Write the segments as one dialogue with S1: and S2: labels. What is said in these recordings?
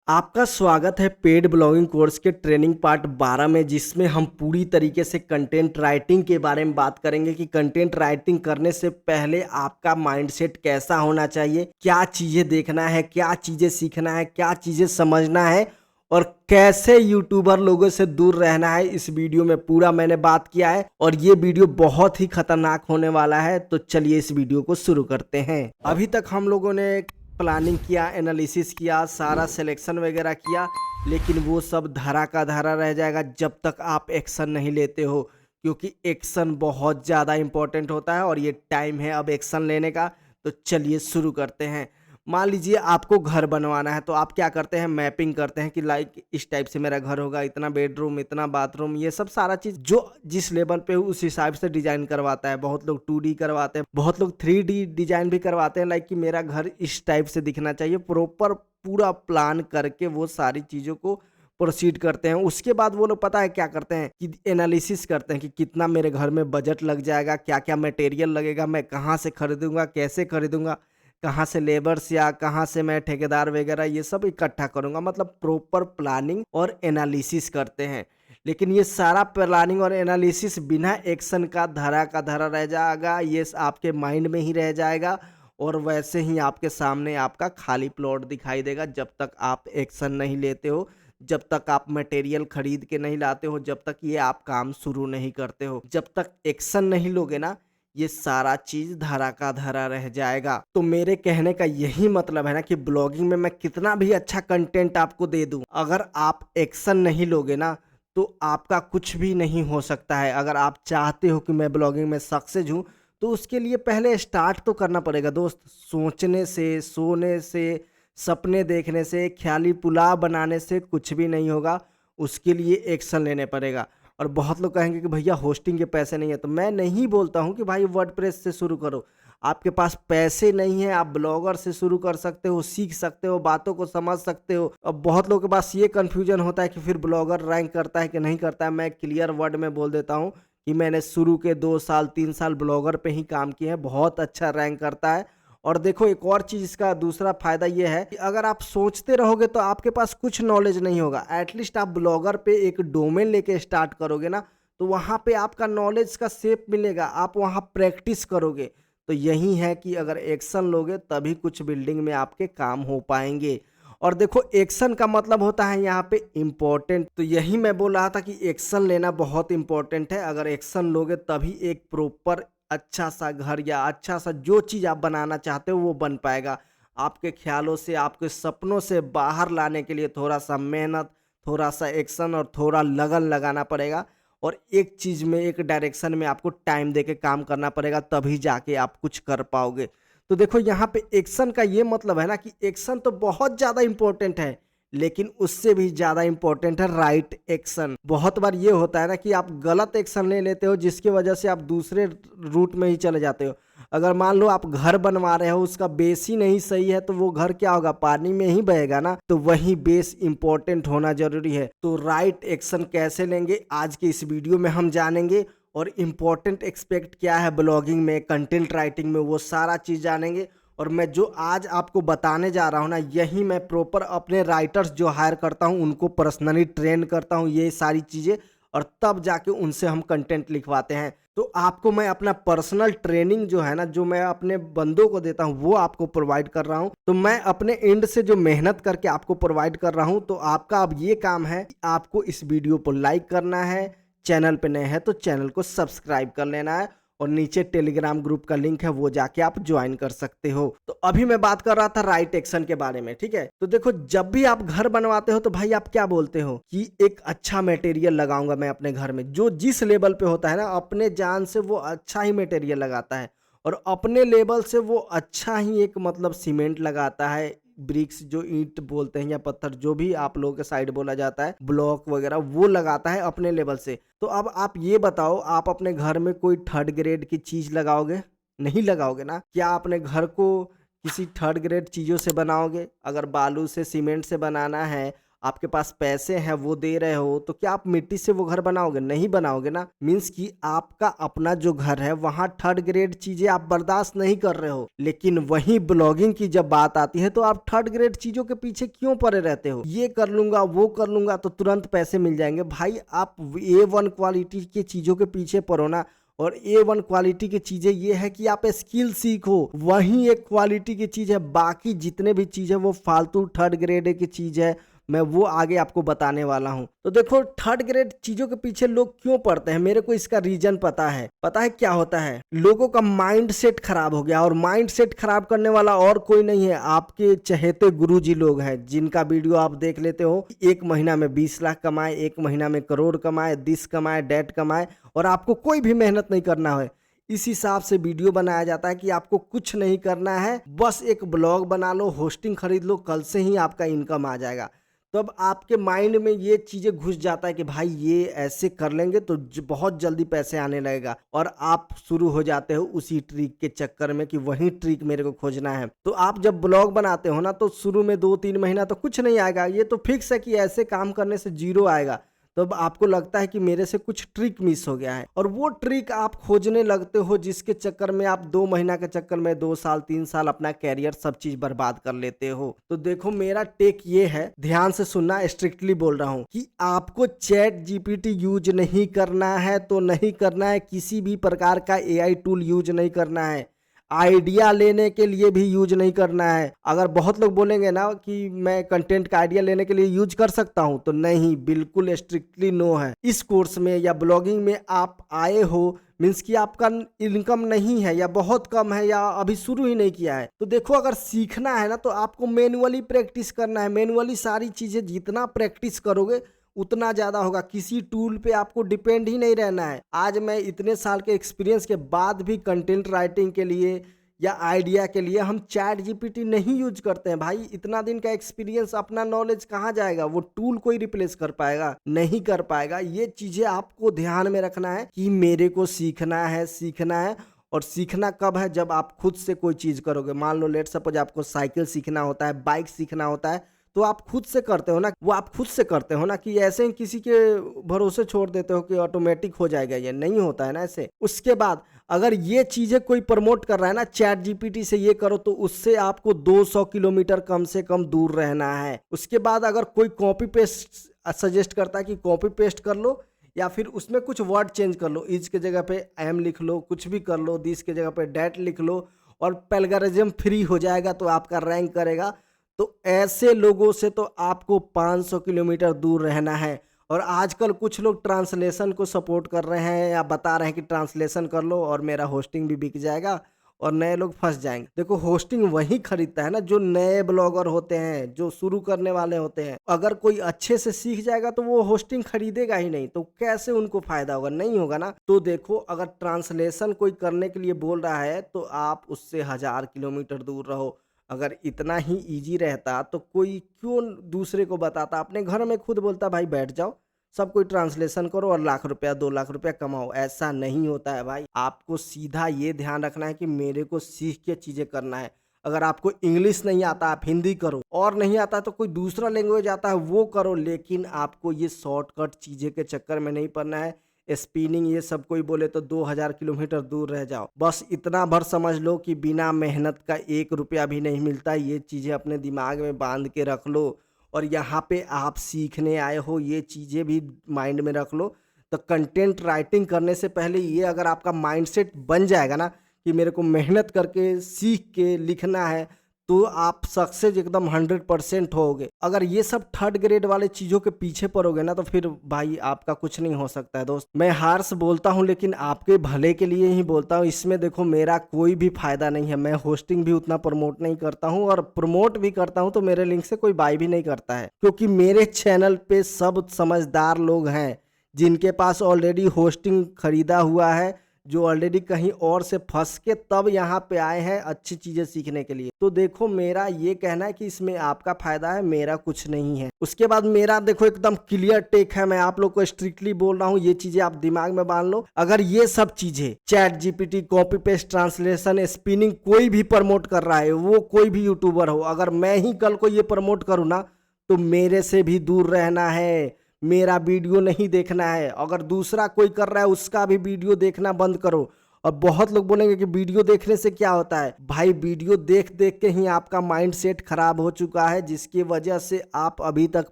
S1: आपका स्वागत है पेड ब्लॉगिंग कोर्स के ट्रेनिंग पार्ट 12 में, जिसमें हम पूरी तरीके से कंटेंट राइटिंग के बारे में बात करेंगे कि कंटेंट राइटिंग करने से पहले आपका माइंडसेट कैसा होना चाहिए, क्या चीज़ें देखना है, क्या चीज़ें सीखना है, क्या चीज़ें समझना है और कैसे यूट्यूबर लोगों से दूर रहना है। इस वीडियो में पूरा मैंने बात किया है और ये वीडियो बहुत ही खतरनाक होने वाला है। तो चलिए इस वीडियो को शुरू करते हैं। अभी तक हम लोगों ने प्लानिंग किया, एनालिसिस किया, सारा सिलेक्शन वगैरह किया, लेकिन वो सब धरा का धरा रह जाएगा जब तक आप एक्शन नहीं लेते हो, क्योंकि एक्शन बहुत ज़्यादा इम्पोर्टेंट होता है और ये टाइम है अब एक्शन लेने का। तो चलिए शुरू करते हैं। मान लीजिए आपको घर बनवाना है, तो आप क्या करते हैं, मैपिंग करते हैं कि लाइक इस टाइप से मेरा घर होगा, इतना बेडरूम, इतना बाथरूम, ये सब सारा चीज़ जो जिस लेवल पे हो उस हिसाब से डिज़ाइन करवाता है। बहुत लोग 2D करवाते हैं, बहुत लोग 3D डिज़ाइन भी करवाते हैं, लाइक कि मेरा घर इस टाइप से दिखना चाहिए। प्रॉपर पूरा प्लान करके वो सारी चीज़ों को प्रोसीड करते हैं। उसके बाद वो लोग पता है क्या करते हैं कि एनालिसिस करते हैं कि कितना मेरे घर में बजट लग जाएगा, क्या क्या मटेरियल लगेगा, मैं कहाँ से खरीदूंगा, कैसे खरीदूंगा, कहाँ से लेबर्स या कहाँ से मैं ठेकेदार वगैरह ये सब इकट्ठा करूँगा। मतलब प्रॉपर प्लानिंग और एनालिसिस करते हैं। लेकिन ये सारा प्लानिंग और एनालिसिस बिना एक्शन का धरा रह जाएगा, ये आपके माइंड में ही रह जाएगा और वैसे ही आपके सामने आपका खाली प्लॉट दिखाई देगा जब तक आप एक्शन नहीं लेते हो, जब तक आप मटेरियल खरीद के नहीं लाते हो, जब तक ये आप काम शुरू नहीं करते हो। जब तक एक्शन नहीं लोगे ना, ये सारा चीज धरा का धरा रह जाएगा। तो मेरे कहने का यही मतलब है ना कि ब्लॉगिंग में मैं कितना भी अच्छा कंटेंट आपको दे दूं, अगर आप एक्शन नहीं लोगे ना तो आपका कुछ भी नहीं हो सकता है। अगर आप चाहते हो कि मैं ब्लॉगिंग में सक्सेस हूं, तो उसके लिए पहले स्टार्ट तो करना पड़ेगा दोस्त। सोचने से, सोने से, सपने देखने से, ख्याली पुलाव बनाने से कुछ भी नहीं होगा। उसके लिए एक्शन लेने पड़ेगा। और बहुत लोग कहेंगे कि भैया होस्टिंग के पैसे नहीं है, तो मैं नहीं बोलता हूँ कि भाई वर्डप्रेस से शुरू करो। आपके पास पैसे नहीं है, आप ब्लॉगर से शुरू कर सकते हो, सीख सकते हो, बातों को समझ सकते हो। अब बहुत लोगों के पास ये कन्फ्यूजन होता है कि फिर ब्लॉगर रैंक करता है कि नहीं करता है। मैं क्लियर वर्ड में बोल देता हूँ कि मैंने शुरू के 2 साल 3 साल ब्लॉगर पे ही काम किए हैं, बहुत अच्छा रैंक करता है। और देखो एक और चीज़, इसका दूसरा फायदा ये है कि अगर आप सोचते रहोगे तो आपके पास कुछ नॉलेज नहीं होगा। एटलीस्ट आप ब्लॉगर पे एक डोमेन लेके स्टार्ट करोगे ना, तो वहाँ पे आपका नॉलेज का शेप मिलेगा, आप वहाँ प्रैक्टिस करोगे। तो यही है कि अगर एक्शन लोगे तभी कुछ बिल्डिंग में आपके काम हो पाएंगे। और देखो एक्शन का मतलब होता है यहाँ पे इम्पोर्टेंट। तो यही मैं बोल रहा था कि एक्शन लेना बहुत इंपॉर्टेंट है। अगर एक्शन लोगे तभी एक प्रॉपर अच्छा सा घर या अच्छा सा जो चीज़ आप बनाना चाहते हो वो बन पाएगा। आपके ख्यालों से, आपके सपनों से बाहर लाने के लिए थोड़ा सा मेहनत, थोड़ा सा एक्शन और थोड़ा लगन लगाना पड़ेगा। और एक चीज़ में, एक डायरेक्शन में आपको टाइम दे के काम करना पड़ेगा, तभी जाके आप कुछ कर पाओगे। तो देखो यहाँ पे एक्शन का ये मतलब है ना कि एक्शन तो बहुत ज़्यादा इम्पोर्टेंट है, लेकिन उससे भी ज़्यादा इम्पोर्टेंट है राइट एक्शन। बहुत बार ये होता है ना कि आप गलत एक्शन ले लेते हो, जिसकी वजह से आप दूसरे रूट में ही चले जाते हो। अगर मान लो आप घर बनवा रहे हो, उसका बेस ही नहीं सही है, तो वो घर क्या होगा, पानी में ही बहेगा ना। तो वही बेस इंपॉर्टेंट होना जरूरी है। तो राइट एक्शन कैसे लेंगे आज के इस वीडियो में हम जानेंगे। और इम्पोर्टेंट एक्सपेक्ट क्या है ब्लॉगिंग में, कंटेंट राइटिंग में, वो सारा चीज़ जानेंगे। और मैं जो आज आपको बताने जा रहा हूँ ना, यही मैं प्रॉपर अपने राइटर्स जो हायर करता हूँ उनको पर्सनली ट्रेन करता हूँ ये सारी चीज़ें, और तब जाके उनसे हम कंटेंट लिखवाते हैं। तो आपको मैं अपना पर्सनल ट्रेनिंग जो है ना, जो मैं अपने बंदों को देता हूँ वो आपको प्रोवाइड कर रहा हूँ। तो मैं अपने एंड से जो मेहनत करके आपको प्रोवाइड कर रहा हूँ, तो आपका अब ये काम है कि आपको इस वीडियो को लाइक करना है, चैनल पे नए हैं तो चैनल को सब्सक्राइब कर लेना है, और नीचे टेलीग्राम ग्रुप का लिंक है, वो जाके आप ज्वाइन कर सकते हो। तो अभी मैं बात कर रहा था राइट एक्शन के बारे में, ठीक है। तो देखो जब भी आप घर बनवाते हो तो भाई आप क्या बोलते हो कि एक अच्छा मटेरियल लगाऊंगा मैं अपने घर में। जो जिस लेवल पे होता है ना, अपने जान से वो अच्छा ही मटेरियल लगाता है, और अपने लेवल से वो अच्छा ही एक मतलब सीमेंट लगाता है, ब्रिक्स जो ईंट बोलते हैं या पत्थर, जो भी आप लोगों के साइड बोला जाता है, ब्लॉक वगैरह, वो लगाता है अपने लेवल से। तो अब आप ये बताओ, आप अपने घर में कोई थर्ड ग्रेड की चीज लगाओगे? नहीं लगाओगे ना। क्या अपने घर को किसी थर्ड ग्रेड चीजों से बनाओगे? अगर बालू से, सीमेंट से बनाना है, आपके पास पैसे हैं वो दे रहे हो, तो क्या आप मिट्टी से वो घर बनाओगे? नहीं बनाओगे ना। मीन्स कि आपका अपना जो घर है वहाँ थर्ड ग्रेड चीजें आप बर्दाश्त नहीं कर रहे हो, लेकिन वहीं ब्लॉगिंग की जब बात आती है तो आप थर्ड ग्रेड चीजों के पीछे क्यों पड़े रहते हो? ये कर लूंगा वो कर लूंगा तो तुरंत पैसे मिल जाएंगे। भाई आप A1 क्वालिटी की चीजों के पीछे पड़ो ना। और A1 क्वालिटी की चीजें ये है कि आप स्किल सीखो, वही एक क्वालिटी की चीज है। बाकी जितने भी चीज है वो फालतू थर्ड ग्रेड की चीज है, मैं वो आगे आपको बताने वाला हूं। तो देखो थर्ड ग्रेड चीजों के पीछे लोग क्यों पड़ते हैं, मेरे को इसका रीजन पता है। पता है क्या होता है? लोगों का माइंड सेट खराब हो गया, और माइंड सेट खराब करने वाला और कोई नहीं है, आपके चहेते गुरुजी लोग हैं, जिनका वीडियो आप देख लेते हो। एक महीना में 20 लाख कमाए, एक महीना में करोड़ कमाए, दिस कमाए, डेट कमाए, और आपको कोई भी मेहनत नहीं करना है। इस हिसाब से वीडियो बनाया जाता है कि आपको कुछ नहीं करना है, बस एक ब्लॉग बना लो, होस्टिंग खरीद लो, कल से ही आपका इनकम आ जाएगा। तो अब आपके माइंड में ये चीजें घुस जाता है कि भाई ये ऐसे कर लेंगे तो बहुत जल्दी पैसे आने लगेगा, और आप शुरू हो जाते हो उसी ट्रिक के चक्कर में कि वही ट्रिक मेरे को खोजना है। तो आप जब ब्लॉग बनाते हो ना तो शुरू में 2-3 महीना तो कुछ नहीं आएगा, ये तो फिक्स है कि ऐसे काम करने से जीरो आएगा। तो अब आपको लगता है कि मेरे से कुछ ट्रिक मिस हो गया है, और वो ट्रिक आप खोजने लगते हो, जिसके चक्कर में आप 2 महीना के चक्कर में 2 साल 3 साल अपना कैरियर सब चीज बर्बाद कर लेते हो। तो देखो मेरा टेक ये है, ध्यान से सुनना, स्ट्रिक्टली बोल रहा हूँ कि आपको चैट जीपीटी यूज नहीं करना है तो नहीं करना है, किसी भी प्रकार का AI टूल यूज नहीं करना है, आइडिया लेने के लिए भी यूज नहीं करना है। अगर बहुत लोग बोलेंगे ना कि मैं कंटेंट का आइडिया लेने के लिए यूज कर सकता हूं, तो नहीं, बिल्कुल स्ट्रिक्टली नो है। इस कोर्स में या ब्लॉगिंग में आप आए हो मीन्स कि आपका इनकम नहीं है या बहुत कम है या अभी शुरू ही नहीं किया है, तो देखो अगर सीखना है ना तो आपको मैनुअली प्रैक्टिस करना है। मैनुअली सारी चीजें जितना प्रैक्टिस करोगे उतना ज्यादा होगा, किसी टूल पे आपको डिपेंड ही नहीं रहना है। आज मैं इतने साल के एक्सपीरियंस के बाद भी कंटेंट राइटिंग के लिए या आइडिया के लिए हम चैट जीपीटी नहीं यूज करते हैं। भाई इतना दिन का एक्सपीरियंस, अपना नॉलेज कहाँ जाएगा? वो टूल कोई रिप्लेस कर पाएगा? नहीं कर पाएगा। ये चीजें आपको ध्यान में रखना है कि मेरे को सीखना है, सीखना है। और सीखना कब है? जब आप खुद से कोई चीज करोगे। मान लो लेट सपोज आपको साइकिल सीखना होता है, बाइक सीखना होता है, तो आप खुद से करते हो ना, वो आप खुद से करते हो ना, कि ऐसे ही किसी के भरोसे छोड़ देते हो कि ऑटोमेटिक हो जाएगा। ये नहीं होता है ना ऐसे। उसके बाद अगर ये चीजें कोई प्रमोट कर रहा है ना, चैट जीपीटी से ये करो, तो उससे आपको 200 किलोमीटर कम से कम दूर रहना है। उसके बाद अगर कोई कॉपी पेस्ट सजेस्ट करता है कि कॉपी पेस्ट कर लो, या फिर उसमें कुछ वर्ड चेंज कर लो, इज के जगह पे एम लिख लो, कुछ भी कर लो, दिस के जगह पे डेट लिख लो, और प्लेगरिज्म फ्री हो जाएगा, तो आपका रैंक करेगा। तो ऐसे लोगों से तो आपको 500 किलोमीटर दूर रहना है। और आजकल कुछ लोग ट्रांसलेशन को सपोर्ट कर रहे हैं या बता रहे हैं कि ट्रांसलेशन कर लो और मेरा होस्टिंग भी बिक जाएगा, और नए लोग फंस जाएंगे। देखो होस्टिंग वही खरीदता है ना जो नए ब्लॉगर होते हैं, जो शुरू करने वाले होते हैं। अगर कोई अच्छे से सीख जाएगा तो वो होस्टिंग खरीदेगा ही नहीं, तो कैसे उनको फायदा होगा? नहीं होगा ना। तो देखो अगर ट्रांसलेशन कोई करने के लिए बोल रहा है तो आप उससे 1000 किलोमीटर दूर रहो। अगर इतना ही इजी रहता तो कोई क्यों दूसरे को बताता? अपने घर में खुद बोलता भाई बैठ जाओ, सब कोई ट्रांसलेशन करो और लाख रुपया 2 लाख रुपया कमाओ। ऐसा नहीं होता है भाई। आपको सीधा ये ध्यान रखना है कि मेरे को सीख के चीजें करना है। अगर आपको इंग्लिश नहीं आता आप हिंदी करो, और नहीं आता तो कोई दूसरा लैंग्वेज आता है वो करो, लेकिन आपको ये शॉर्टकट चीजें के चक्कर में नहीं पड़ना है। स्पिनिंग ये सब कोई बोले तो 2000 किलोमीटर दूर रह जाओ। बस इतना भर समझ लो कि बिना मेहनत का 1 रुपया भी नहीं मिलता। ये चीजें अपने दिमाग में बांध के रख लो, और यहाँ पे आप सीखने आए हो, ये चीजें भी माइंड में रख लो। तो कंटेंट राइटिंग करने से पहले ये अगर आपका माइंडसेट बन जाएगा ना कि मेरे को मेहनत करके सीख के लिखना है, तो आप सक्सेस एकदम 100% होगे। अगर ये सब थर्ड ग्रेड वाले चीजों के पीछे पड़ोगे ना तो फिर भाई आपका कुछ नहीं हो सकता है दोस्त। मैं हार्श बोलता हूँ लेकिन आपके भले के लिए ही बोलता हूँ। इसमें देखो मेरा कोई भी फायदा नहीं है। मैं होस्टिंग भी उतना प्रमोट नहीं करता हूँ, और प्रमोट भी करता हूँ तो मेरे लिंक से कोई बाय भी नहीं करता है, क्योंकि मेरे चैनल पे सब समझदार लोग हैं जिनके पास ऑलरेडी होस्टिंग खरीदा हुआ है, जो ऑलरेडी कहीं और से फंस के तब यहाँ पे आए हैं अच्छी चीजें सीखने के लिए। तो देखो मेरा ये कहना है कि इसमें आपका फायदा है, मेरा कुछ नहीं है। उसके बाद मेरा देखो एकदम क्लियर टेक है, मैं आप लोग को स्ट्रिक्टली बोल रहा हूँ, ये चीजें आप दिमाग में बांध लो। अगर ये सब चीजें chat GPT, copy paste, translation, spinning कोई भी प्रमोट कर रहा है, वो कोई भी यूट्यूबर हो, अगर मैं ही कल को ये प्रमोट करूँ ना तो मेरे से भी दूर रहना है, मेरा वीडियो नहीं देखना है। अगर दूसरा कोई कर रहा है उसका भी वीडियो देखना बंद करो। और बहुत लोग बोलेंगे कि वीडियो देखने से क्या होता है। भाई वीडियो देख देख के ही आपका माइंड सेट खराब हो चुका है, जिसकी वजह से आप अभी तक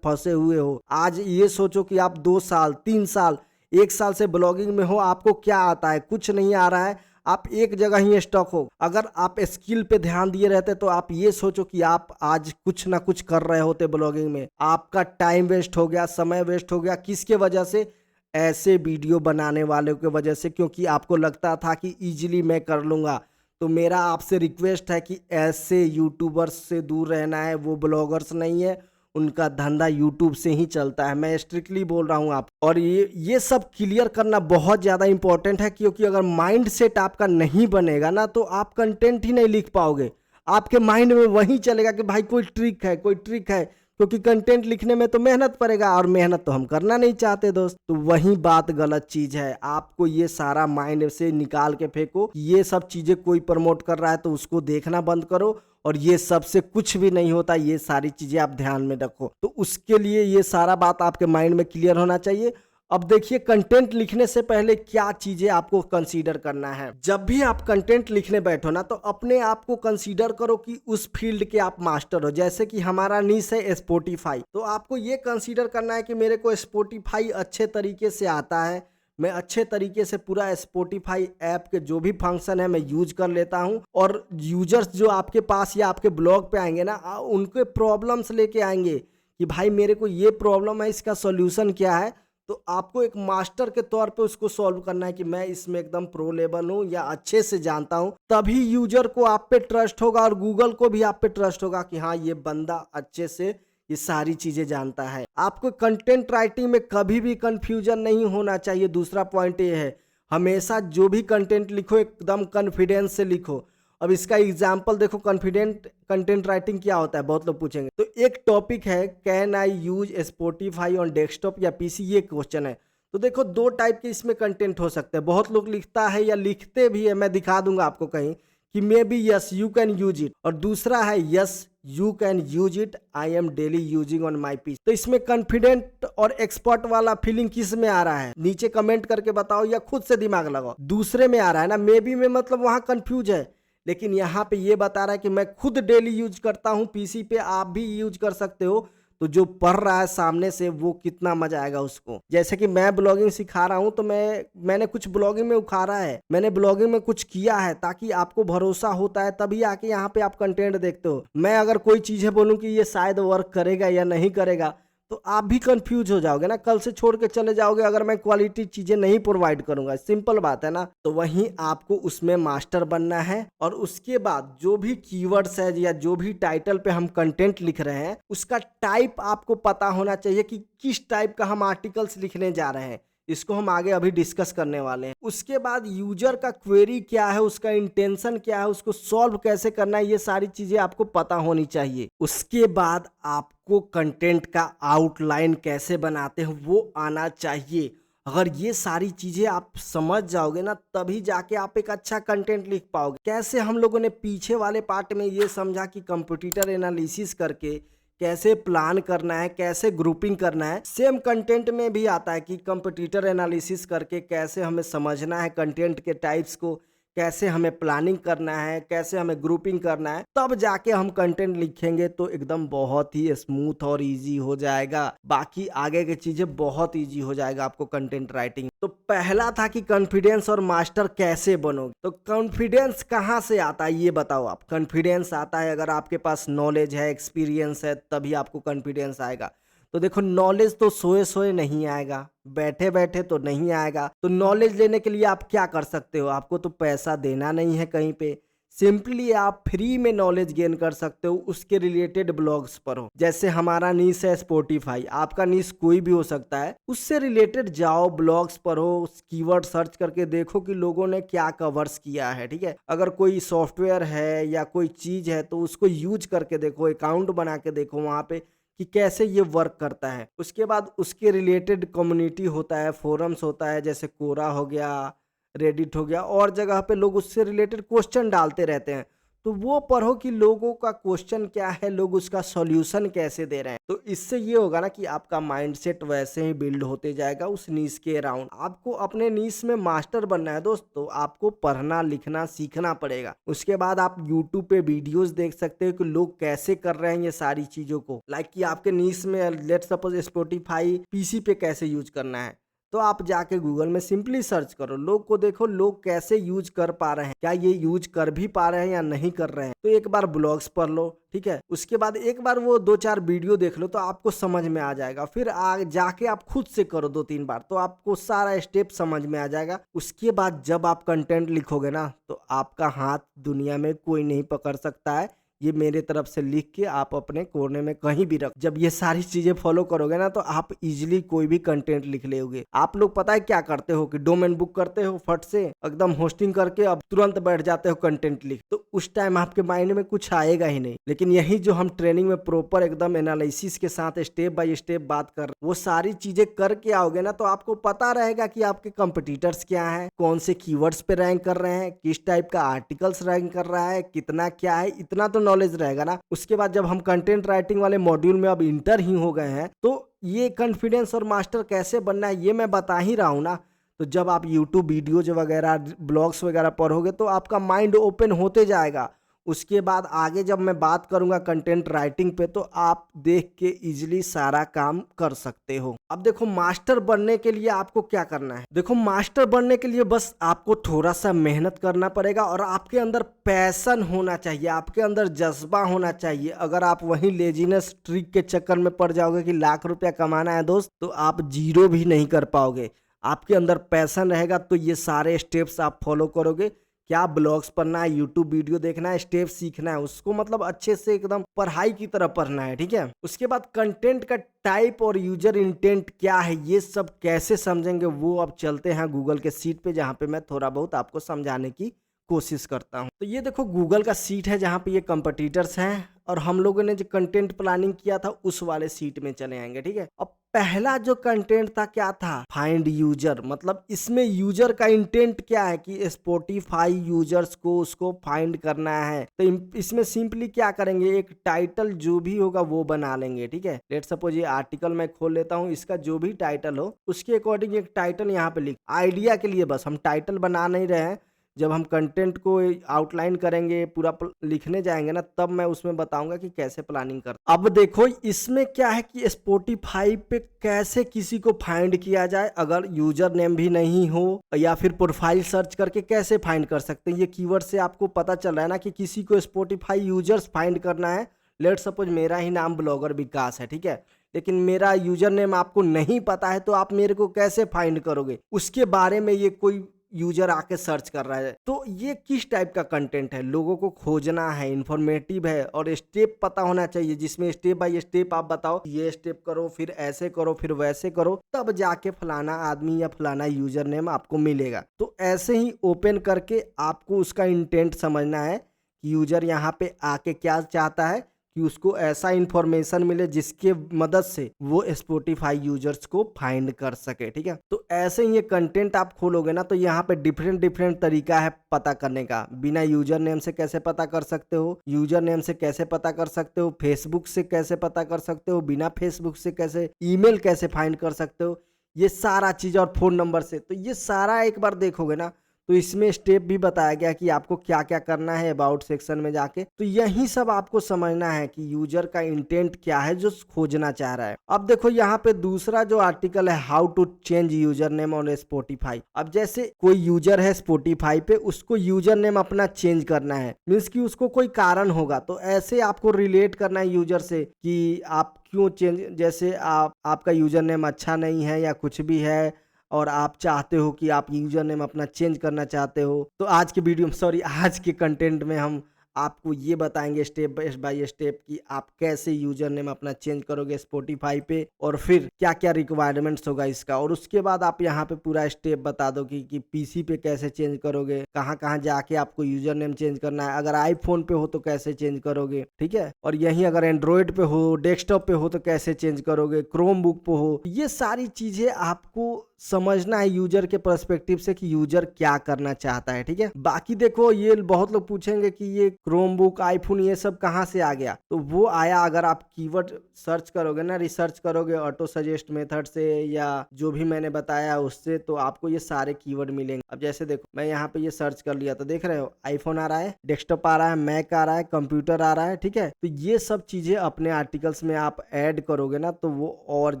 S1: फंसे हुए हो। आज ये सोचो कि आप 2 साल 3 साल 1 साल से ब्लॉगिंग में हो, आपको क्या आता है? कुछ नहीं आ रहा है, आप एक जगह ही स्टक हो। अगर आप स्किल पे ध्यान दिए रहते तो आप ये सोचो कि आप आज कुछ ना कुछ कर रहे होते ब्लॉगिंग में। आपका टाइम वेस्ट हो गया, समय वेस्ट हो गया, किसके वजह से? ऐसे वीडियो बनाने वालों की वजह से, क्योंकि आपको लगता था कि इजीली मैं कर लूँगा। तो मेरा आपसे रिक्वेस्ट है कि ऐसे यूट्यूबर्स से दूर रहना है। वो ब्लॉगर्स नहीं है, उनका धंधा यूट्यूब से ही चलता है। मैं स्ट्रिक्टली बोल रहा हूँ आप। और ये सब क्लियर करना बहुत ज़्यादा इंपॉर्टेंट है, क्योंकि अगर माइंड सेट आपका नहीं बनेगा ना तो आप कंटेंट ही नहीं लिख पाओगे। आपके माइंड में वही चलेगा कि भाई कोई ट्रिक है, कोई ट्रिक है, क्योंकि कंटेंट लिखने में तो मेहनत पड़ेगा और मेहनत तो हम करना नहीं चाहते दोस्त। तो वही बात गलत चीज़ है। आपको ये सारा माइंड से निकाल के फेंको। ये सब चीज़ें कोई प्रमोट कर रहा है तो उसको देखना बंद करो। और ये सबसे कुछ भी नहीं होता, ये सारी चीज़ें आप ध्यान में रखो। तो उसके लिए ये सारा बात आपके माइंड में क्लियर होना चाहिए। अब देखिए, कंटेंट लिखने से पहले क्या चीजें आपको कंसीडर करना है। जब भी आप कंटेंट लिखने बैठो ना तो अपने आप को कंसीडर करो कि उस फील्ड के आप मास्टर हो। जैसे कि हमारा नीश है स्पॉटिफाई, तो आपको ये कंसीडर करना है कि मेरे को स्पॉटिफाई अच्छे तरीके से आता है। मैं अच्छे तरीके से पूरा स्पॉटिफाई ऐप के जो भी फंक्शन है मैं यूज कर लेता हूँ। और यूजर्स जो आपके पास या आपके ब्लॉग पे आएंगे ना, उनके प्रॉब्लम्स लेके आएंगे कि भाई मेरे को ये प्रॉब्लम है, इसका सॉल्यूशन क्या है। तो आपको एक मास्टर के तौर पे उसको सॉल्व करना है कि मैं इसमें एकदम प्रो लेवल हूँ या अच्छे से जानता हूँ। तभी यूजर को आप पे ट्रस्ट होगा और गूगल को भी आप पे ट्रस्ट होगा कि हाँ, ये बंदा अच्छे से ये सारी चीजें जानता है। आपको कंटेंट राइटिंग में कभी भी कंफ्यूजन नहीं होना चाहिए। दूसरा पॉइंट ये है, हमेशा जो भी कंटेंट लिखो एकदम कॉन्फिडेंस से लिखो। अब इसका एग्जाम्पल देखो, कॉन्फिडेंट कंटेंट राइटिंग क्या होता है, बहुत लोग पूछेंगे। तो एक टॉपिक है, can I use Spotify on desktop या पीसी, ये क्वेश्चन है। तो देखो, दो टाइप के इसमें कंटेंट हो सकते हैं। बहुत लोग लिखता है या लिखते भी है, मैं दिखा दूंगा आपको कहीं, कि may be yes you can use it, और दूसरा है yes you can use it, I am daily using on my PC. तो इसमें कॉन्फिडेंट और एक्सपर्ट वाला फीलिंग किस में आ रहा है, नीचे कमेंट करके बताओ या खुद से दिमाग लगाओ। दूसरे में आ रहा है ना, मे बी में मतलब वहां कंफ्यूज है, लेकिन यहाँ पे ये बता रहा है कि मैं खुद डेली यूज करता हूँ पीसी पे, आप भी यूज कर सकते हो। तो जो पढ़ रहा है सामने से वो कितना मजा आएगा उसको। जैसे कि मैं ब्लॉगिंग सिखा रहा हूँ तो मैंने कुछ ब्लॉगिंग में उखाड़ा है, मैंने ब्लॉगिंग में कुछ किया है, ताकि आपको भरोसा होता है तभी आके यहाँ पे आप कंटेंट देखते हो। मैं अगर कोई चीजें बोलूँ कि ये शायद वर्क करेगा या नहीं करेगा तो आप भी कंफ्यूज हो जाओगे ना, कल से छोड़ के चले जाओगे अगर मैं क्वालिटी चीजें नहीं प्रोवाइड करूंगा। सिंपल बात है ना। तो वहीं आपको उसमें मास्टर बनना है। और उसके बाद जो भी कीवर्ड्स है या जो भी टाइटल पे हम कंटेंट लिख रहे हैं उसका टाइप आपको पता होना चाहिए कि किस टाइप का हम आर्टिकल्स लिखने जा रहे हैं। इसको हम आगे अभी डिस्कस करने वाले हैं। उसके बाद यूजर का क्वेरी क्या है, उसका इंटेंशन क्या है, उसको सॉल्व कैसे करना है, ये सारी चीजें आपको पता होनी चाहिए। उसके बाद आपको कंटेंट का आउटलाइन कैसे बनाते हैं वो आना चाहिए। अगर ये सारी चीजें आप समझ जाओगे ना तभी जाके आप एक अच्छा कंटेंट लिख पाओगे। कैसे हम लोगों ने पीछे वाले पार्ट में ये समझा कि कंप्यूटर एनालिसिस करके कैसे प्लान करना है, कैसे ग्रुपिंग करना है, सेम कंटेंट में भी आता है कि कंप्यूटर एनालिसिस करके कैसे हमें समझना है कंटेंट के टाइप्स को, कैसे हमें प्लानिंग करना है, कैसे हमें ग्रुपिंग करना है। तब जाके हम कंटेंट लिखेंगे तो एकदम बहुत ही स्मूथ और इजी हो जाएगा। बाकी आगे की चीजें बहुत इजी हो जाएगा आपको कंटेंट राइटिंग। तो पहला था कि कॉन्फिडेंस और मास्टर कैसे बनोगे। तो कॉन्फिडेंस कहाँ से आता है ये बताओ आप। कॉन्फिडेंस आता है अगर आपके पास नॉलेज है, एक्सपीरियंस है, तभी आपको कॉन्फिडेंस आएगा। तो देखो, नॉलेज तो सोए सोए नहीं आएगा, बैठे बैठे तो नहीं आएगा। तो नॉलेज लेने के लिए आप क्या कर सकते हो, आपको तो पैसा देना नहीं है कहीं पे। सिंपली आप फ्री में नॉलेज गेन कर सकते हो, उसके रिलेटेड ब्लॉग्स पर हो। जैसे हमारा नीश है स्पॉटिफाई, आपका नीश कोई भी हो सकता है, उससे रिलेटेड जाओ ब्लॉग्स पर हो, कीवर्ड सर्च करके देखो कि लोगों ने क्या कवर्स किया है। ठीक है, अगर कोई सॉफ्टवेयर है या कोई चीज है तो उसको यूज करके देखो, अकाउंट बना के देखो वहां पे कि कैसे ये वर्क करता है। उसके बाद उसके रिलेटेड कम्युनिटी होता है, फोरम्स होता है, जैसे कोरा हो गया, रेडिट हो गया, और जगह पे लोग उससे रिलेटेड क्वेश्चन डालते रहते हैं। तो वो पढ़ो कि लोगों का क्वेश्चन क्या है, लोग उसका सॉल्यूशन कैसे दे रहे हैं। तो इससे ये होगा ना कि आपका माइंडसेट वैसे ही बिल्ड होते जाएगा उस नीश के अराउंड। आपको अपने नीश में मास्टर बनना है दोस्त, तो आपको पढ़ना लिखना सीखना पड़ेगा। उसके बाद आप यूट्यूब पे वीडियोस देख सकते हो कि लोग कैसे कर रहे हैं ये सारी चीजों को। लाइक कि आपके नीश में लेट्स सपोज स्पॉटिफाई पीसी पे कैसे यूज करना है, तो आप जाके गूगल में सिंपली सर्च करो, लोग को देखो लोग कैसे यूज कर पा रहे हैं, क्या ये यूज कर भी पा रहे हैं या नहीं कर रहे हैं। तो एक बार ब्लॉग्स पढ़ लो, ठीक है, उसके बाद एक बार वो 2-4 वीडियो देख लो तो आपको समझ में आ जाएगा। फिर जाके आप खुद से करो 2-3 बार, तो आपको सारा स्टेप समझ में आ जाएगा। उसके बाद जब आप कंटेंट लिखोगे ना, तो आपका हाथ दुनिया में कोई नहीं पकड़ सकता है। ये मेरे तरफ से लिख के आप अपने कोने में कहीं भी रख। जब ये सारी चीजें फॉलो करोगे ना, तो आप इजीली कोई भी कंटेंट लिख लोगे। आप लोग पता है क्या करते हो कि डोमेन बुक करते हो, फट से एकदम होस्टिंग करके अब तुरंत बैठ जाते हो कंटेंट लिख, तो उस टाइम आपके माइंड में कुछ आएगा ही नहीं। लेकिन यही जो हम ट्रेनिंग में प्रॉपर एकदम एनालिसिस के साथ स्टेप बाय स्टेप बात कर, वो सारी चीजें करके आओगे ना, तो आपको पता रहेगा कि आपके कंपटीटर्स क्या है, कौन से कीवर्ड्स पे रैंक कर रहे हैं, किस टाइप का आर्टिकल्स रैंक कर रहा है, कितना क्या है, इतना तो नॉलेज रहेगा ना। उसके बाद जब हम कंटेंट राइटिंग वाले मॉड्यूल में अब इंटर ही हो गए हैं, तो ये कॉन्फिडेंस और मास्टर कैसे बनना है ये मैं बता ही रहा हूं ना। तो जब आप यूट्यूब वीडियोज वगैरह ब्लॉग्स वगैरह पढ़ोगे तो आपका माइंड ओपन होते जाएगा। उसके बाद आगे जब मैं बात करूंगा कंटेंट राइटिंग पे, तो आप देख के इजीली सारा काम कर सकते हो। अब देखो मास्टर बनने के लिए आपको क्या करना है। देखो मास्टर बनने के लिए बस आपको थोड़ा सा मेहनत करना पड़ेगा और आपके अंदर पैशन होना चाहिए, आपके अंदर जज्बा होना चाहिए। अगर आप वहीं लेजीनेस ट्रिक के चक्कर में पड़ जाओगे कि लाख रुपया कमाना है दोस्त, तो आप जीरो भी नहीं कर पाओगे। आपके अंदर पैशन रहेगा तो ये सारे स्टेप्स आप फॉलो करोगे। क्या ब्लॉग्स पढ़ना है, यूट्यूब वीडियो देखना है, स्टेप सीखना है, उसको मतलब अच्छे से एकदम पढ़ाई की तरह पढ़ना है, ठीक है। उसके बाद कंटेंट का टाइप और यूजर इंटेंट क्या है, ये सब कैसे समझेंगे, वो अब चलते हैं गूगल के सीट पे, जहाँ पे मैं थोड़ा बहुत आपको समझाने की कोशिश करता हूँ। तो ये देखो गूगल का सीट है जहाँ पे ये कंपटीटर्स हैं, और हम लोगों ने जो कंटेंट प्लानिंग किया था उस वाले सीट में चले आएंगे, ठीक है। अब पहला जो कंटेंट था क्या था, फाइंड यूजर। मतलब इसमें यूजर का इंटेंट क्या है कि स्पॉटिफाई यूजर्स को उसको फाइंड करना है। तो इसमें सिंपली क्या करेंगे, एक टाइटल जो भी होगा वो बना लेंगे, ठीक है। लेट्स सपोज ये आर्टिकल मैं खोल लेता हूँ, इसका जो भी टाइटल हो उसके अकॉर्डिंग एक टाइटल यहाँ पे लिख, आइडिया के लिए बस, हम टाइटल बना नहीं रहे हैं। जब हम कंटेंट को आउटलाइन करेंगे, पूरा लिखने जाएंगे ना, तब मैं उसमें बताऊंगा कि कैसे प्लानिंग कर। अब देखो इसमें क्या है कि स्पॉटिफाई पे कैसे किसी को फाइंड किया जाए, अगर यूजर नेम भी नहीं हो, या फिर प्रोफाइल सर्च करके कैसे फाइंड कर सकते हैं। ये कीवर्ड से आपको पता चल रहा है ना कि किसी को स्पॉटिफाई यूजर्स फाइंड करना है। लेट सपोज मेरा ही नाम ब्लॉगर विकास है, ठीक है, लेकिन मेरा यूजर नेम आपको नहीं पता है, तो आप मेरे को कैसे फाइंड करोगे, उसके बारे में ये कोई यूजर आके सर्च कर रहा है। तो ये किस टाइप का कंटेंट है, लोगों को खोजना है, इंफॉर्मेटिव है, और स्टेप पता होना चाहिए, जिसमें स्टेप बाय स्टेप आप बताओ ये स्टेप करो, फिर ऐसे करो, फिर वैसे करो, तब जाके फलाना आदमी या फलाना यूजर नेम आपको मिलेगा। तो ऐसे ही ओपन करके आपको उसका इंटेंट समझना है कि यूजर यहाँ पे आके क्या चाहता है, कि उसको ऐसा इंफॉर्मेशन मिले जिसके मदद से वो स्पॉटिफाई यूजर्स को फाइंड कर सके, ठीक है। तो ऐसे ही ये कंटेंट आप खोलोगे ना, तो यहाँ पे डिफरेंट तरीका है पता करने का। बिना यूजर नेम से कैसे पता कर सकते हो, यूजर नेम से कैसे पता कर सकते हो, फेसबुक से कैसे पता कर सकते हो, बिना फेसबुक से कैसे, ईमेल कैसे फाइंड कर सकते हो, ये सारा चीज, और फोन नंबर से। तो ये सारा एक बार देखोगे ना, तो इसमें स्टेप भी बताया गया कि आपको क्या क्या करना है अबाउट सेक्शन में जाके। तो यही सब आपको समझना है कि यूजर का इंटेंट क्या है जो खोजना चाह रहा है। अब देखो यहाँ पे दूसरा जो आर्टिकल है, how to change user name on Spotify. अब जैसे कोई यूजर है स्पॉटिफाई पे, उसको यूजर नेम अपना चेंज करना है, मीन्स कि उसको कोई कारण होगा, तो ऐसे आपको रिलेट करना है यूजर से कि आप क्यों चेंज, जैसे आपका यूजर नेम अच्छा नहीं है या कुछ भी है, और आप चाहते हो कि आप यूजर नेम अपना चेंज करना चाहते हो। तो आज के वीडियो में, सॉरी, आज के कंटेंट में हम आपको ये बताएंगे स्टेप बाय स्टेप कि आप कैसे यूजर नेम अपना चेंज करोगे स्पॉटिफाई पे, और फिर क्या क्या रिक्वायरमेंट्स होगा इसका। और उसके बाद आप यहाँ पे पूरा स्टेप बता दो कि पीसी पे कैसे चेंज करोगे, कहाँ कहाँ जाके आपको यूजर नेम चेंज करना है, अगर आईफोन पे हो तो कैसे चेंज करोगे, ठीक है, और यहीं अगर एंड्रॉयड पे हो, डेस्कटॉप पे हो तो कैसे चेंज करोगे, क्रोम बुक पे हो। ये सारी चीजें आपको समझना है यूजर के पर्सपेक्टिव से कि यूजर क्या करना चाहता है, ठीक है। बाकी देखो ये बहुत लोग पूछेंगे कि ये क्रोमबुक, आईफोन ये सब कहाँ से आ गया, तो वो आया अगर आप कीवर्ड सर्च करोगे ना, रिसर्च करोगे ऑटो सजेस्ट मेथड से या जो भी मैंने बताया उससे, तो आपको ये सारे कीवर्ड मिलेंगे। अब जैसे देखो मैं यहाँ पे ये सर्च कर लिया तो देख रहे हो आईफोन आ रहा है, डेस्कटॉप आ रहा है, मैक आ रहा है, कंप्यूटर आ रहा है, ठीक है। तो ये सब चीजें अपने आर्टिकल्स में आप ऐड करोगे ना तो वो और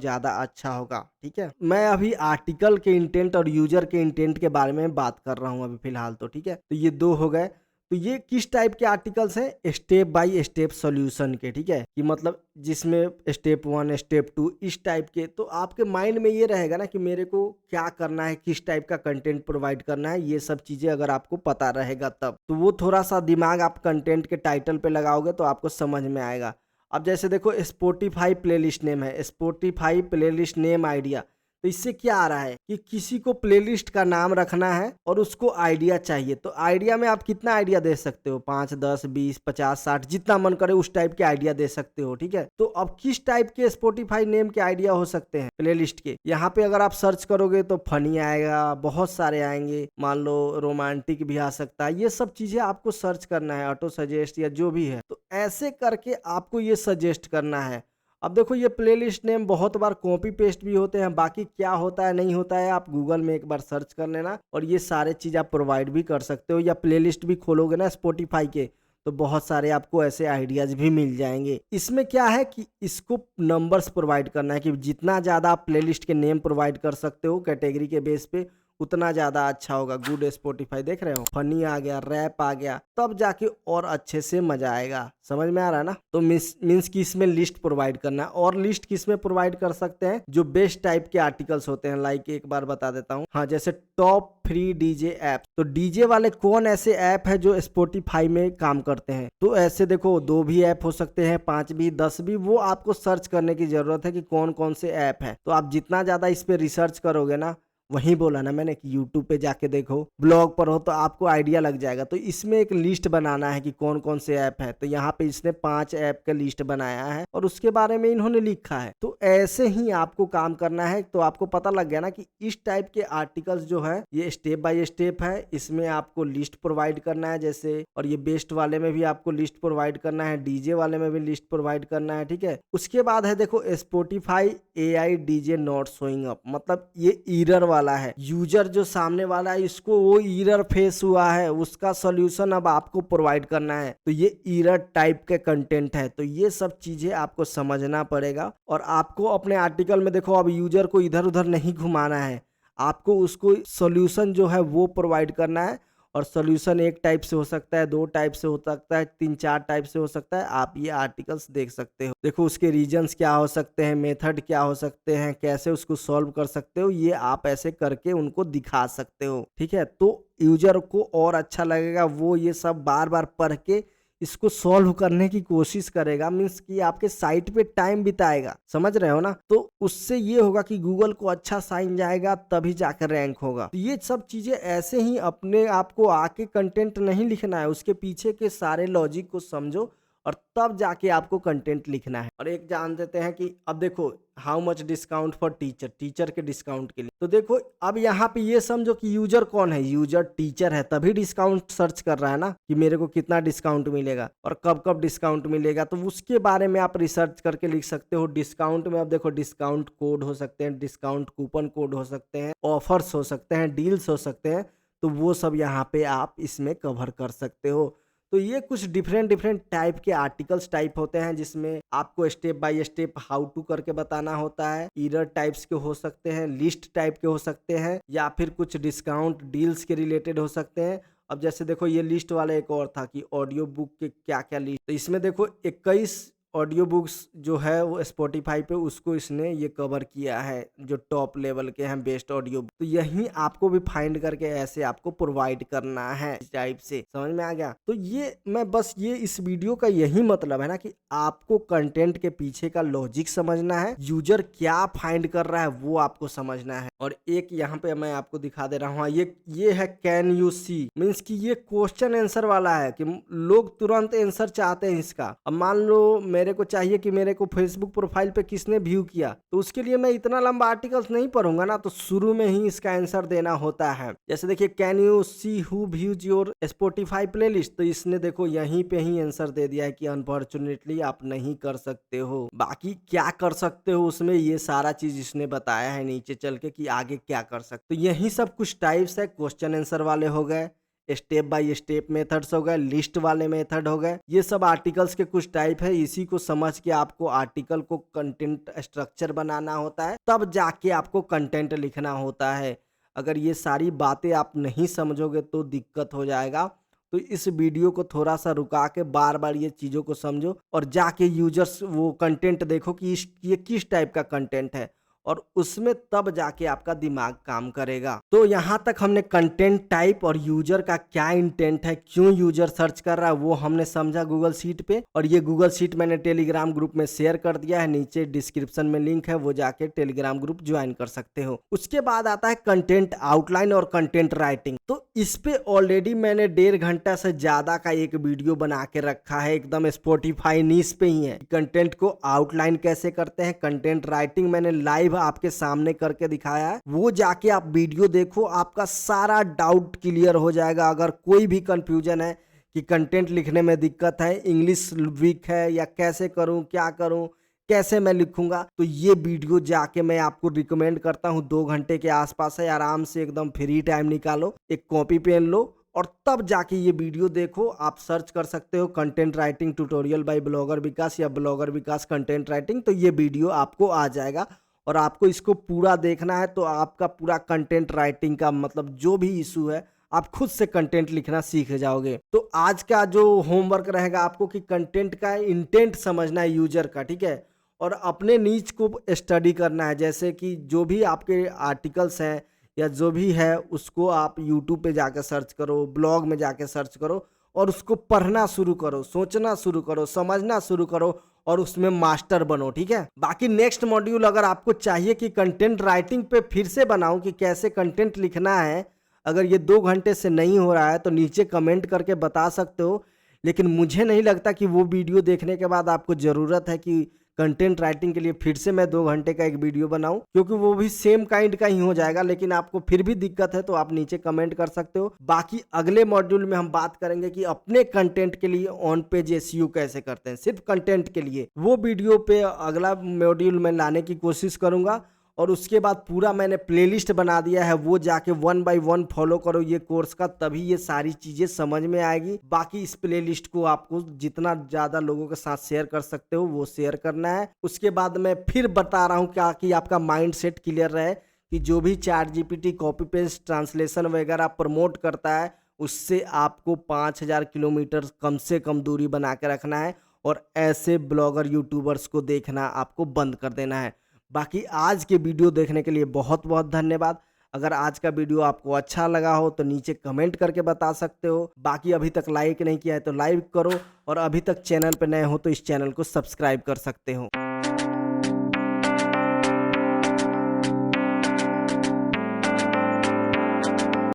S1: ज्यादा अच्छा होगा, ठीक है। मैं अभी आर्टिकल के इंटेंट और यूजर के इंटेंट के बारे में बात कर रहा हूँ अभी फिलहाल तो, ठीक है। तो ये दो हो गए। तो ये किस टाइप के आर्टिकल्स हैं, स्टेप बाय स्टेप सॉल्यूशन के, ठीक है, कि मतलब जिसमें स्टेप 1 स्टेप 2 इस टाइप के। तो आपके माइंड में ये रहेगा ना कि मेरे को क्या करना है, किस टाइप का कंटेंट प्रोवाइड करना है, ये सब चीजें अगर आपको पता रहेगा तब तो वो थोड़ा सा दिमाग आप कंटेंट के टाइटल पे लगाओगे तो आपको समझ में आएगा। अब जैसे देखो स्पॉटिफाई प्लेलिस्ट नेम है, स्पॉटिफाई प्लेलिस्ट नेम आइडिया। तो इससे क्या आ रहा है कि किसी को प्लेलिस्ट का नाम रखना है और उसको आइडिया चाहिए। तो आइडिया में आप कितना आइडिया दे सकते हो, 5 10 20 50 60 जितना मन करे उस टाइप के आइडिया दे सकते हो, ठीक है। तो अब किस टाइप के स्पॉटिफाई नेम के आइडिया हो सकते हैं प्लेलिस्ट के, यहाँ पे अगर आप सर्च करोगे तो फनी आएगा, बहुत सारे आएंगे, मान लो रोमांटिक भी आ सकता है। ये सब चीजें आपको सर्च करना है, ऑटो सजेस्ट या जो भी है, तो ऐसे करके आपको ये सजेस्ट करना है। अब देखो ये प्लेलिस्ट नेम बहुत बार कॉपी पेस्ट भी होते हैं, बाकी क्या होता है नहीं होता है आप गूगल में एक बार सर्च कर लेना और ये सारे चीज़ आप प्रोवाइड भी कर सकते हो। या प्लेलिस्ट भी खोलोगे ना स्पॉटिफाई के तो बहुत सारे आपको ऐसे आइडियाज़ भी मिल जाएंगे। इसमें क्या है कि इसको नंबर्स प्रोवाइड करना है कि जितना ज़्यादा आप प्लेलिस्ट के नेम प्रोवाइड कर सकते हो कैटेगरी के बेस पे उतना ज़्यादा अच्छा होगा। गुड स्पॉटिफाई देख रहे हो, फनी आ गया, रैप आ गया, तब जाके और अच्छे से मजा आएगा। समझ में आ रहा है ना। तो मीन्स कि इसमें लिस्ट प्रोवाइड करना है। और लिस्ट किसमें प्रोवाइड कर सकते हैं, जो बेस्ट टाइप के आर्टिकल्स होते हैं। लाइक एक बार बता देता हूँ, हाँ जैसे टॉप फ्री डीजे ऐप। तो डीजे वाले कौन ऐसे ऐप है जो स्पॉटिफाई में काम करते हैं, तो ऐसे देखो 2 भी ऐप हो सकते हैं, 5 भी, 10 भी, वो आपको सर्च करने की जरूरत है कि कौन कौन से ऐप है। तो आप जितना ज्यादा इस पे रिसर्च करोगे ना, वहीं बोला ना मैंने कि यूट्यूब पे जाके देखो, ब्लॉग पर हो तो आपको आइडिया लग जाएगा। तो इसमें एक लिस्ट बनाना है कि कौन कौन से ऐप है। तो यहाँ पे इसने 5 ऐप का लिस्ट बनाया है और उसके बारे में इन्होंने लिखा है। तो ऐसे ही आपको काम करना है। तो आपको पता लग गया ना कि इस टाइप के आर्टिकल्स जो है ये स्टेप बाय स्टेप है। इसमें आपको लिस्ट प्रोवाइड करना है जैसे, और ये बेस्ट वाले में भी आपको लिस्ट प्रोवाइड करना है, डीजे वाले में भी लिस्ट प्रोवाइड करना है, ठीक है। उसके बाद है देखो Spotify AI DJ not showing up, मतलब ये ईरर वाला है। यूजर जो सामने वाला है इसको वो ईरर फेस हुआ है, उसका सॉल्यूशन अब आपको प्रोवाइड करना है। तो ये ईरर टाइप के कंटेंट है। तो ये सब चीजें आपको समझना पड़ेगा और आपको अपने आर्टिकल में देखो अब यूजर को इधर उधर नहीं घुमाना है, आपको उसको सॉल्यूशन जो है वो प्रोवाइड करना है। और सॉल्यूशन एक टाइप से हो सकता है, 2 टाइप से हो सकता है, 3 4 टाइप से हो सकता है। आप ये आर्टिकल्स देख सकते हो। देखो उसके रीजंस क्या हो सकते हैं, मेथड क्या हो सकते हैं, कैसे उसको सॉल्व कर सकते हो, ये आप ऐसे करके उनको दिखा सकते हो, ठीक है। तो यूजर को और अच्छा लगेगा, वो ये सब बार बार पढ़ के इसको सॉल्व करने की कोशिश करेगा। मीन्स कि आपके साइट पे टाइम बिताएगा, समझ रहे हो ना। तो उससे ये होगा कि गूगल को अच्छा साइन जाएगा, तभी जाकर रैंक होगा। तो ये सब चीजें ऐसे ही अपने आप को आके कंटेंट नहीं लिखना है, उसके पीछे के सारे लॉजिक को समझो और तब जाके आपको कंटेंट लिखना है। और एक जान देते हैं कि अब देखो how much discount for teacher, teacher के डिस्काउंट के लिए। तो देखो अब यहाँ पे ये समझो कि यूजर कौन है, यूजर टीचर है, तभी डिस्काउंट सर्च कर रहा है ना कि मेरे को कितना डिस्काउंट मिलेगा और कब कब डिस्काउंट मिलेगा। तो उसके बारे में आप रिसर्च करके लिख सकते हो। डिस्काउंट में अब देखो डिस्काउंट कोड हो सकते हैं, डिस्काउंट कूपन कोड हो सकते हैं, ऑफर्स हो सकते हैं, डील्स हो सकते हैं। तो वो सब यहाँ पे आप इसमें कवर कर सकते हो। तो ये कुछ डिफरेंट टाइप के आर्टिकल्स टाइप होते हैं जिसमें आपको step by step how to करके बताना होता है। ईरर टाइप्स के हो सकते हैं, लिस्ट टाइप के हो सकते हैं, या फिर कुछ डिस्काउंट डील्स के रिलेटेड हो सकते हैं। अब जैसे देखो ये लिस्ट वाला एक और था कि ऑडियो बुक के क्या क्या लिस्ट। तो इसमें देखो 21 ऑडियो बुक्स जो है वो स्पॉटिफाई पे उसको इसने ये कवर किया है, जो टॉप लेवल के हैं बेस्ट ऑडियो। तो यही आपको भी फाइंड करके ऐसे आपको प्रोवाइड करना है इस टाइप से। समझ में आ गया। तो ये मैं बस ये इस वीडियो का यही मतलब है ना कि आपको कंटेंट के पीछे का लॉजिक समझना है, यूजर क्या फाइंड कर रहा है वो आपको समझना है। और एक यहाँ पे मैं आपको दिखा दे रहा हूँ, ये है कैन यू सी, मीन्स कि ये क्वेश्चन आंसर वाला है कि लोग तुरंत आंसर चाहते हैं इसका। अब मान लो मेरे को चाहिए कि मेरे को फेसबुक प्रोफाइल पे किसने व्यू किया, तो उसके लिए मैं इतना लंबा आर्टिकल्स नहीं पढ़ूंगा ना, तो शुरू में ही इसका आंसर देना होता है। जैसे देखिए, can you see who views your Spotify playlist, तो इसने देखो यहीं पे ही आंसर दे दिया है कि अनफॉर्चुनेटली आप नहीं कर सकते हो। बाकी क्या कर सकते हो उसमें ये सारा चीज इसने बताया है नीचे चल के कि आगे क्या कर सकते हो। तो यही सब कुछ टाइप्स है, क्वेश्चन आंसर वाले हो गए, स्टेप बाय स्टेप मेथड्स हो गए, लिस्ट वाले मेथड हो गए, ये सब आर्टिकल्स के कुछ टाइप है। इसी को समझ के आपको आर्टिकल को कंटेंट स्ट्रक्चर बनाना होता है, तब जाके आपको कंटेंट लिखना होता है। अगर ये सारी बातें आप नहीं समझोगे तो दिक्कत हो जाएगा। तो इस वीडियो को थोड़ा सा रुका के बार बार ये चीज़ों को समझो और जाके यूजर्स वो कंटेंट देखो कि ये किस टाइप का कंटेंट है, और उसमें तब जाके आपका दिमाग काम करेगा। तो यहाँ तक हमने कंटेंट टाइप और यूजर का क्या इंटेंट है, क्यों यूजर सर्च कर रहा है, वो हमने समझा गूगल शीट पे। और ये गूगल शीट मैंने टेलीग्राम ग्रुप में शेयर कर दिया है, नीचे डिस्क्रिप्शन में लिंक है, वो जाके टेलीग्राम ग्रुप ज्वाइन कर सकते हो। उसके बाद आता है कंटेंट आउटलाइन और कंटेंट राइटिंग। तो इस पे ऑलरेडी मैंने 1.5 घंटा से ज्यादा का एक वीडियो बना के रखा है, एकदम स्पॉटिफाई नीश पे ही है। कंटेंट को आउटलाइन कैसे करते हैं, कंटेंट राइटिंग मैंने लाइव आपके सामने करके दिखाया है, वो जाके आप वीडियो देखो, आपका सारा डाउट क्लियर हो जाएगा। अगर कोई भी कंफ्यूजन है कि कंटेंट लिखने में दिक्कत है, इंग्लिश वीक है, या कैसे करूं, क्या करूं, कैसे मैं लिखूंगा, तो ये वीडियो जाके मैं आपको रिकमेंड करता हूं। 2 घंटे के आसपास है, आराम से एकदम फ्री टाइम निकालो, एक कॉपी पेन लो और तब जाके ये वीडियो देखो। आप सर्च कर सकते हो content writing tutorial by blogger Vikas या ब्लॉगर विकास कंटेंट राइटिंग, तो ये वीडियो आपको आ जाएगा। और आपको इसको पूरा देखना है तो आपका पूरा कंटेंट राइटिंग का मतलब जो भी इशू है, आप खुद से कंटेंट लिखना सीख जाओगे। तो आज का जो होमवर्क रहेगा आपको कि कंटेंट का इंटेंट समझना है यूजर का, ठीक है, और अपने नीच को स्टडी करना है। जैसे कि जो भी आपके आर्टिकल्स हैं या जो भी है उसको आप यूट्यूब पे जाकर सर्च करो, ब्लॉग में जाके सर्च करो और उसको पढ़ना शुरू करो, सोचना शुरू करो, समझना शुरू करो और उसमें मास्टर बनो, ठीक है। बाकी नेक्स्ट मॉड्यूल अगर आपको चाहिए कि कंटेंट राइटिंग पे फिर से बनाऊं कि कैसे कंटेंट लिखना है, अगर ये 2 घंटे से नहीं हो रहा है तो नीचे कमेंट करके बता सकते हो। लेकिन मुझे नहीं लगता कि वो वीडियो देखने के बाद आपको ज़रूरत है कि कंटेंट राइटिंग के लिए फिर से मैं 2 घंटे का एक वीडियो बनाऊं, क्योंकि वो भी सेम काइंड का ही हो जाएगा। लेकिन आपको फिर भी दिक्कत है तो आप नीचे कमेंट कर सकते हो। बाकी अगले मॉड्यूल में हम बात करेंगे कि अपने कंटेंट के लिए ऑन पेज एसईओ कैसे करते हैं, सिर्फ कंटेंट के लिए। वो वीडियो पे अगला मॉड्यूल में लाने की कोशिश करूंगा। और उसके बाद पूरा मैंने प्लेलिस्ट बना दिया है, वो जाके 1 बाय 1 फॉलो करो ये कोर्स का, तभी ये सारी चीजें समझ में आएगी। बाकी इस प्लेलिस्ट को आपको जितना ज्यादा लोगों के साथ शेयर कर सकते हो वो शेयर करना है। उसके बाद मैं फिर बता रहा हूँ क्या कि आपका माइंड सेट क्लियर रहे कि जो भी chat GPT copy paste translation वगैरह प्रमोट करता है, उससे आपको 5000 किलोमीटर कम से कम दूरी बना के रखना है और ऐसे ब्लॉगर यूट्यूबर्स को देखना आपको बंद कर देना है। बाकी आज के वीडियो देखने के लिए बहुत बहुत धन्यवाद। अगर आज का वीडियो आपको अच्छा लगा हो तो नीचे कमेंट करके बता सकते हो। बाकी अभी तक लाइक नहीं किया है तो लाइक करो, और अभी तक चैनल पर नए हो तो इस चैनल को सब्सक्राइब कर सकते हो।